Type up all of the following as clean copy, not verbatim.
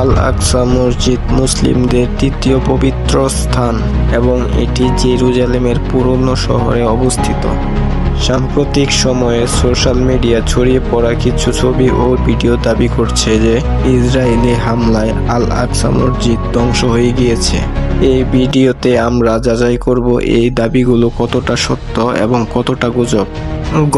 আল আকসা মসজিদ মুসলিমদের তৃতীয় পবিত্র স্থান এবং এটি জেরুজালেমের পুরনো শহরে অবস্থিত। সাম্প্রতিক সময়ে সোশ্যাল মিডিয়া ছড়িয়ে পড়া কিছু ছবি ও ভিডিও দাবি করছে যে ইসরায়েলি হামলায় আল আকসা মসজিদ ধ্বংস হয়ে গিয়েছে। এই ভিডিওতে আমরা যাচাই করব এই দাবিগুলো কতটা সত্য এবং কতটা গুজব।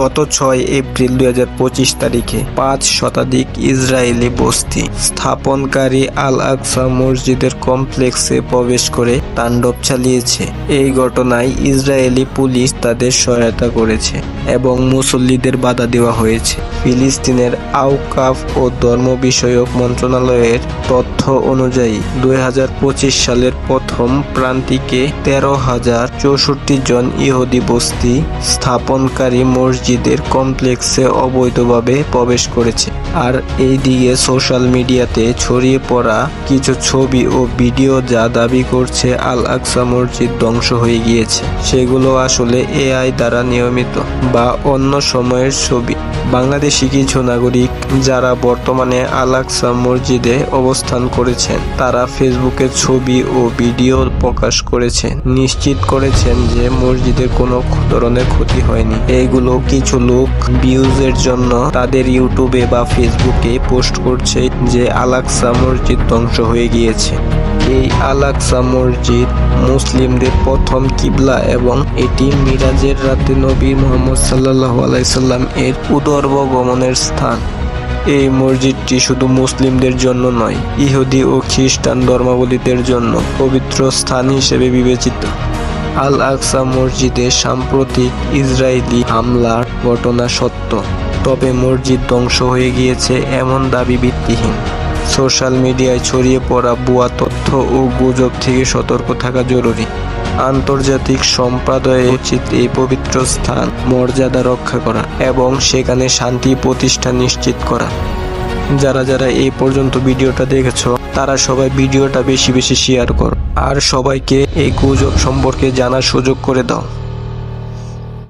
গত 6 এপ্রিল 2025 তারিখে 5 শতাধিক ইসরায়েলি বস্তি স্থাপনকারী আল আকসা মসজিদের কমপ্লেক্সে প্রবেশ করে তাণ্ডব চালিয়েছে। এই ঘটনায় ইসরায়েলি পুলিশ তাদের সহায়তা করেছে এবং মুসল্লিদের বাধা দেওয়া হয়েছে। ফিলিস্তিনের আওকাফ ও ধর্ম বিষয়ক মন্ত্রণালয়ের তথ্য অনুযায়ী 2025 সালের প্রথম প্রান্তিকে 13,064 জন ইহুদি বস্তি স্থাপনকারী মসজিদের কমপ্লেক্সে অবৈধভাবে প্রবেশ করেছে। আর এই দিকে সোশ্যাল মিডিয়াতে ছড়িয়ে পড়া কিছু ছবি ও ভিডিও যা দাবি করছে আল আকসা মসজিদ ধ্বংস হয়ে গিয়েছে, সেগুলো আসলে এআই দ্বারা নিয়মিত বা অন্য সময়ের ছবি। বাংলাদেশি কিছু নাগরিক যারা বর্তমানে আল আকসা মসজিদে অবস্থান করেছেন তারা ফেসবুকে ছবি ও ভিডিও প্রকাশ করেছেন, নিশ্চিত করেছেন যে মসজিদের কোনো ধরনের ক্ষতি হয়নি। এইগুলো কিছু লোক ভিউজের জন্য তাদের ইউটিউবে বা ফেসবুকে পোস্ট করছে যে আল আকসা মসজিদ ধ্বংস হয়ে গিয়েছে। এই আল আকসা মসজিদ মুসলিমদের প্রথম কিবলা এবং এটি মিরাজের রাতে নবী মুহাম্মদ সাল্লাল্লাহু আলাইহি সাল্লাম এর উদর্ব গমনের স্থান। এই মসজিদটি শুধু মুসলিমদের জন্য নয়, ইহুদি ও খ্রিস্টান ধর্মাবলম্বীদের জন্য পবিত্র স্থান হিসেবে বিবেচিত। আল আকসা মসজিদে সাম্প্রতিক ইসরায়েলি হামলার ঘটনা সত্য, তবে মসজিদ ধ্বংস হয়ে গিয়েছে এমন দাবি ভিত্তিহীন। সোশ্যাল মিডিয়ায় ছড়িয়ে পড়া ভুয়া তথ্য ও গুজব থেকে সতর্ক থাকা জরুরি। আন্তর্জাতিক সম্প্রদায়ের উচিত এই পবিত্র স্থান মর্যাদা রক্ষা করা এবং সেখানে শান্তি প্রতিষ্ঠা নিশ্চিত করা। যারা এই পর্যন্ত ভিডিওটা দেখেছো তারা সবাই ভিডিওটা বেশি বেশি শেয়ার করো আর সবাইকে এই গুজব সম্পর্কে জানার সুযোগ করে দাও।